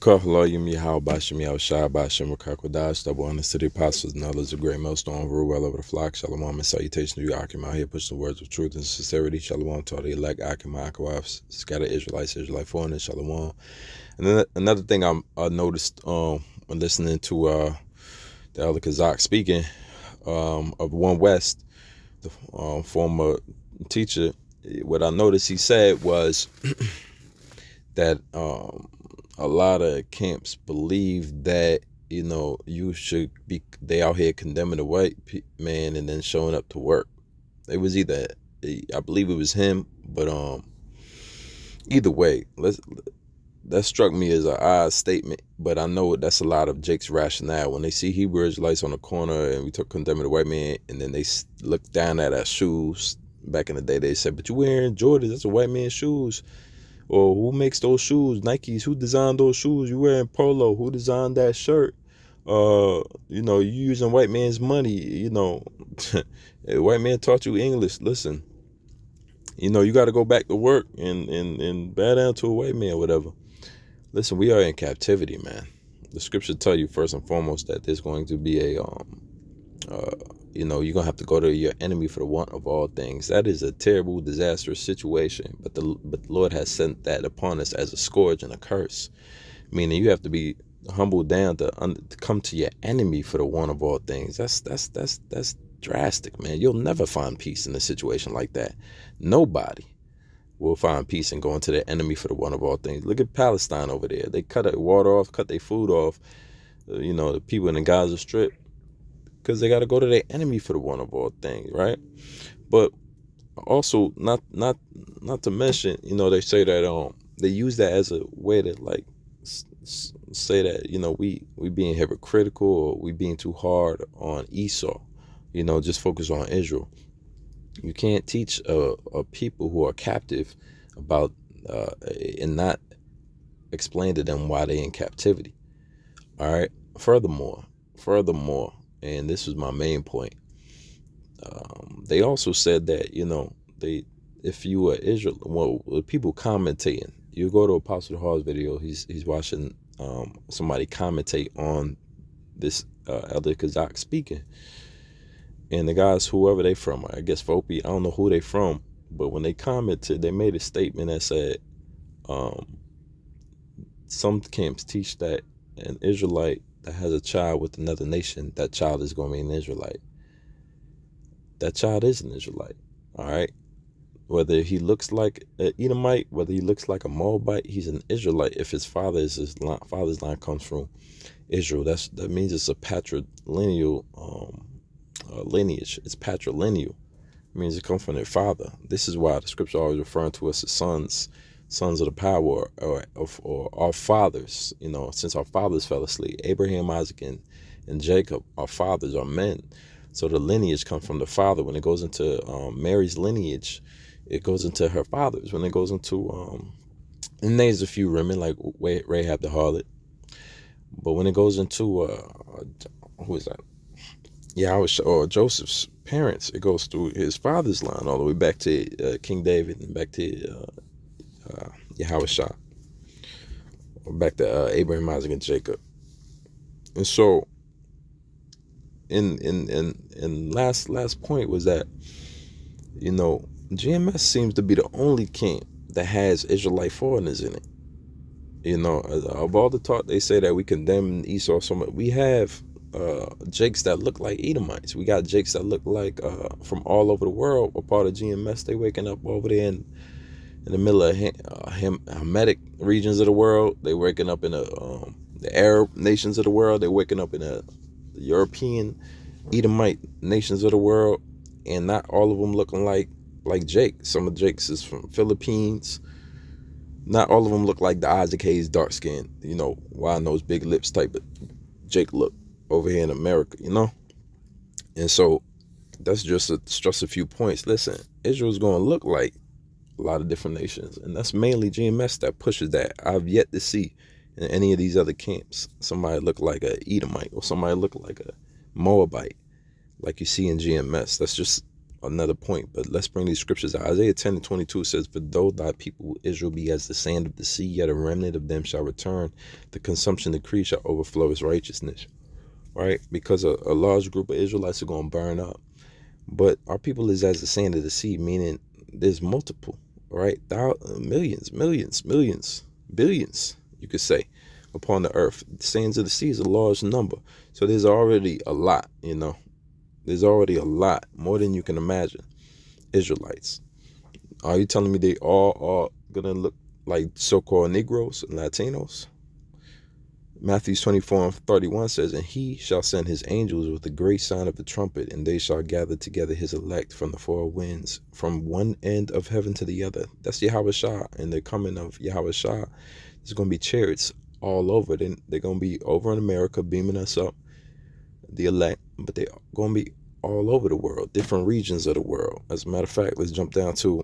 Kahlayim Yahal Bashim Yahal Shah Bashim Rakakwadash, double honors to the apostles and others, a great millstone, rule well over the flock. Shalom and salutation to you, Akim. Out here, push the words of truth and sincerity. Shalom to all the elect, Akim, Akawaf, scattered Israelites, Israelite foreigners, Shalom. And then another thing I noticed when listening to the Elder Kazak speaking of One West, the former teacher, what I noticed he said was that a lot of camps believe that you should be, they out here condemning the white man and then showing up to work. It was either, I believe it was him, but either way, that struck me as an odd statement, but I know that's a lot of Jake's rationale. When they see Hebrew Israelites on the corner and we took condemning the white man, and then they look down at our shoes. Back in the day, they said, but you wearing Jordans, that's a white man's shoes. Or who makes those shoes? Nikes. Who designed those shoes? You wearing Polo? Who designed that shirt? You using white man's money. A white man taught you English. Listen, you got to go back to work and bow down to a white man or whatever. Listen, we are in captivity, man. The scripture tell you first and foremost that there's going to be a you're going to have to go to your enemy for the want of all things. That is a terrible, disastrous situation. But the Lord has sent that upon us as a scourge and a curse. Meaning you have to be humbled down to come to your enemy for the want of all things. That's drastic, man. You'll never find peace in a situation like that. Nobody will find peace in going to their enemy for the want of all things. Look at Palestine over there. They cut their water off, cut their food off. The people in the Gaza Strip, because they got to go to their enemy for the one of all things, right? But also, not to mention, they say that they use that as a way to like say that we being hypocritical, or we being too hard on Esau, just focus on Israel. You can't teach a people who are captive about and not explain to them why they in captivity. All right. Furthermore. And this was my main point. They also said that if you were Israel, the people commentating, you go to Apostle Hall's video, he's watching somebody commentate on this Elder Kazak speaking, and the guys, whoever they from, I guess Fopi, I don't know who they from, but when they commented, they made a statement that said some camps teach that an Israelite that has a child with another nation, that child is going to be an Israelite. That child is an Israelite, all right? Whether he looks like an Edomite, whether he looks like a Moabite, he's an Israelite. If his father's line comes from Israel, that means it's a patrilineal lineage. It's patrilineal. It means it comes from their father. This is why the scripture always referring to us as sons of the power, or our fathers. Since our fathers fell asleep, Abraham, Isaac, and Jacob, our fathers are men. So the lineage comes from the father. When it goes into Mary's lineage, it goes into her father's. When it goes into and there's a few women like Rahab the harlot, but when it goes into who is that? Or Joseph's parents, it goes through his father's line all the way back to King David and back to Yahweh, back to Abraham, Isaac, and Jacob. And so, in last point was that GMS seems to be the only camp that has Israelite foreigners in it. Of all the talk, they say that we condemn Esau so much. We have Jakes that look like Edomites. We got Jakes that look like from all over the world, a part of GMS. They waking up over there in the middle of Hamitic regions of the world. They waking up in the Arab nations of the world. They waking up in the European Edomite nations of the world, and not all of them looking like Jake. Some of Jake's is from Philippines. Not all of them look like the Isaac Hayes dark skin, wide nose, big lips type of Jake look over here in America, And so that's just a few points. Listen, Israel's going to look like a lot of different nations, and that's mainly GMS that pushes that. I've yet to see in any of these other camps somebody look like a Edomite or somebody look like a Moabite like you see in GMS. That's just another point, but let's bring these scriptures out. Isaiah 10:22 says, "For though thy people Israel be as the sand of the sea, yet a remnant of them shall return. The consumption decree shall overflow its righteousness." Right? Because a large group of Israelites are going to burn up. But our people is as the sand of the sea, meaning there's multiple, right? Millions, billions, you could say, upon the earth. The sands of the sea is a large number. So there's already a lot, There's already a lot, more than you can imagine. Israelites. Are you telling me they all are going to look like so-called Negroes and Latinos? Matthew 24:31 says, "And he shall send his angels with the great sign of the trumpet, and they shall gather together his elect from the four winds, from one end of heaven to the other." That's Yahweh Shah, and the coming of Yahweh Shah. There's going to be chariots all over. They're going to be over in America beaming us up, the elect, but they're going to be all over the world, different regions of the world. As a matter of fact, let's jump down to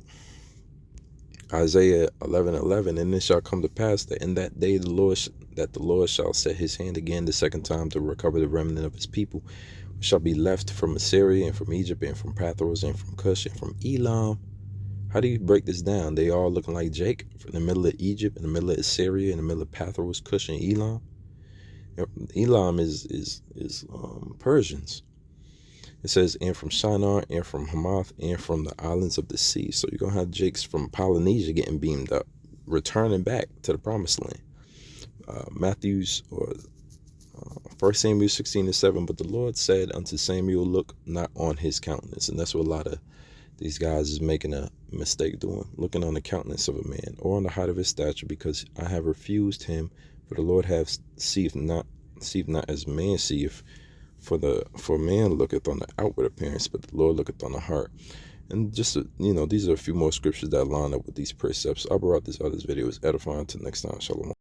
Isaiah 11:11, "And it shall come to pass that in that day the Lord shall set his hand again the second time to recover the remnant of his people, which shall be left from Assyria and from Egypt and from Pathros and from Cush and from Elam." How do you break this down? They all looking like Jake, in the middle of Egypt, in the middle of Assyria, in the middle of Pathros, Cush, and Elam. Elam is Persians. It says, "And from Shinar, and from Hamath, and from the islands of the sea." So you're going to have Jakes from Polynesia getting beamed up, returning back to the promised land. Matthew's, or 1 Samuel 16:7, "But the Lord said unto Samuel, Look not on his countenance." And that's what a lot of these guys is making a mistake doing, looking on the countenance of a man, or on the height of his stature, because I have refused him. For the Lord seeth not as man seeth. For man looketh on the outward appearance, but the Lord looketh on the heart. And just, these are a few more scriptures that line up with these precepts. I brought this video. It's edifying. Until next time, shalom.